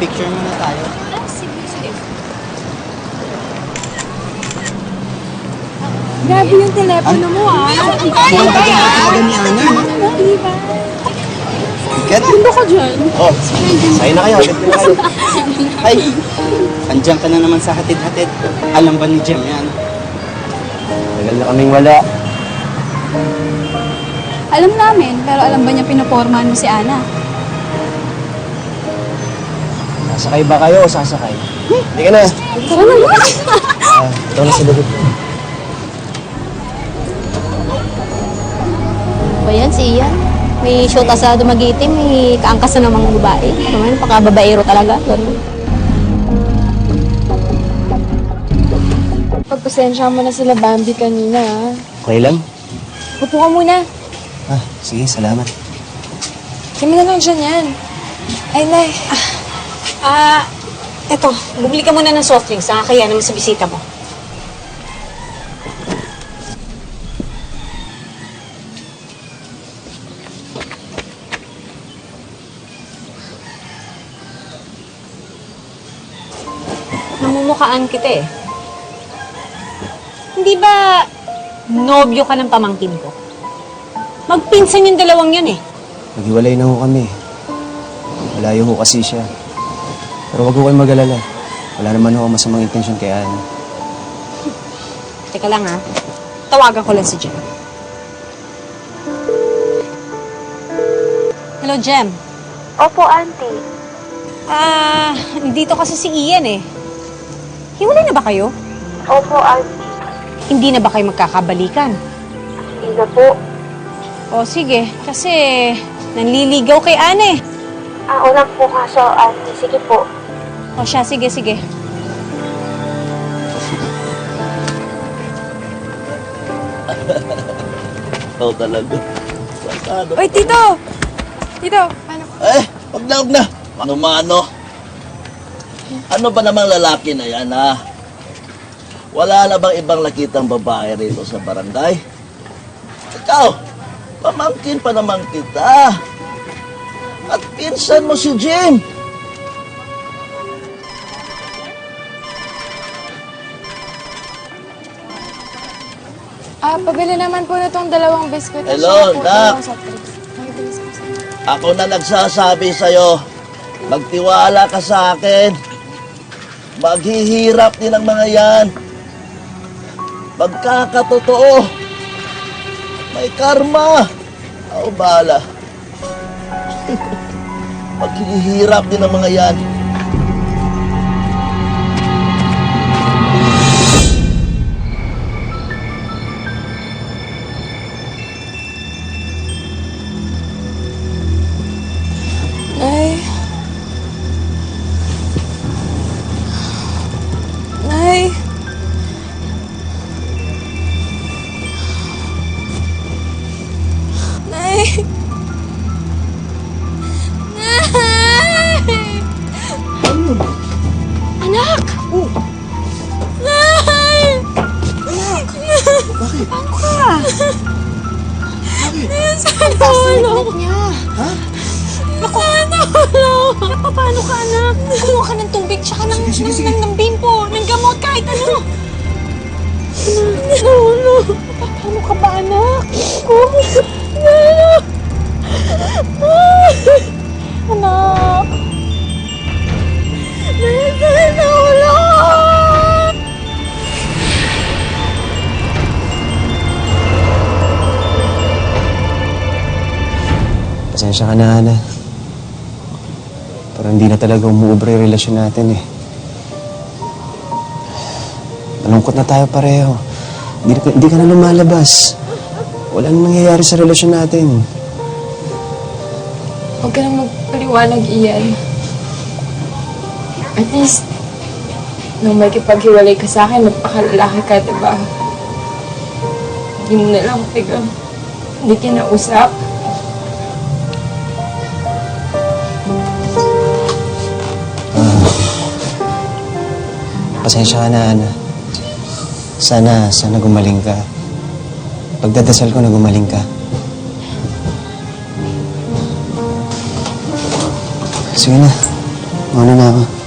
Picture muna tayo. Grabe yung telepono mo, ah. Mukhang talaga ni Ana, no? Diba? Kat? Punta ka dyan. Oh, sa'yo na kayo. Agad na kayo. Ay, andyan ka na naman sa hatid-hatid. Alam ba ni Jem yan? Tagal na kaming wala. Alam namin, pero alam ba niya pinopormahan mo si Ana? Sasakay ba kayo o sasakay? Hindi ka na. Tara na nga! Ito na si David. Ba yan, si Ian? May shoot sa Dumaguete, may kaangkas na namang babae. Naman, pakababaero talaga. Ganun. Pagpasensya mo na sila Bambi kanina, ah. Okay lang? Upo ka muna. Ah, sige, salamat. Kami na lang dyan yan. Ay, Nay. Eto, bumili ka muna ng soft drinks, ha? Kaya naman sa bisita mo. Namumukhaan kita eh. Hindi ba nobyo ka ng pamangkin ko? Magpinsan yung dalawang yun eh. Naghiwalay na ho kami. Malayo ho kasi siya. Pero wag ho kayong mag-alala. Wala naman ho masamang intensyon kay Ana. Teka lang ha. Tawagan ko lang si Jem. Hello, Jem. Opo, Auntie. Dito kasi si Ian eh. Hiwalay na ba kayo? Opo, Auntie. Hindi na ba kayo magkakabalikan? Hindi na po. O sige, kasi nanliligaw kay Ana eh. Unang po kaso, Auntie. Sige po. O siya, sige, sige. Ikaw talaga. Pasado. Uy, Tito! Tito, paano? Wag na, wag na. Mano-mano. Ano ba namang lalaki na yan, ha? Wala na bang ibang nakitang babae rito sa barangay? Ikaw, pamangkin pa naman kita. At pinsan mo si Jim. Pabili naman po na itong dalawang biskuit. Hello, Siya po, Nak. dalawang soft drinks. Makibilis po sa'yo. Ako na nagsasabi sa'yo, magtiwala ka sa akin. Maghihirap din ang mga yan. Pagkakatotoo, may karma. Ako bahala. Maghihirap din ang mga yan. Nay. Nay. Nay. Nay. Anak! Oh. Nay! Anak! Bakit? Paano ka? Bakit? Nasaan tulong? Ha? Naku, paano ka, anak? Kumuha ka ng tubig, tsaka ng bimpo, ng gamot, kahit ano. Paano ka ba, anak? Anak! Anak! Tulong! Pasensya ka na, Ana. Pero hindi na talaga umuubra yung relasyon natin eh. Malungkot na tayo pareho. Hindi ka na lumalabas. Wala nang nangyayari sa relasyon natin. Huwag ka nang magpaliwanag, Ian. At least, nung may kipaghiwalay ka sa akin, magpakalalaki ka, diba? Hindi mo na lang hindi kinausap. Pasensya ka na, Ana. Sana gumaling ka. Pagdadasal ko na gumaling ka. Sige na. Mauna na ako.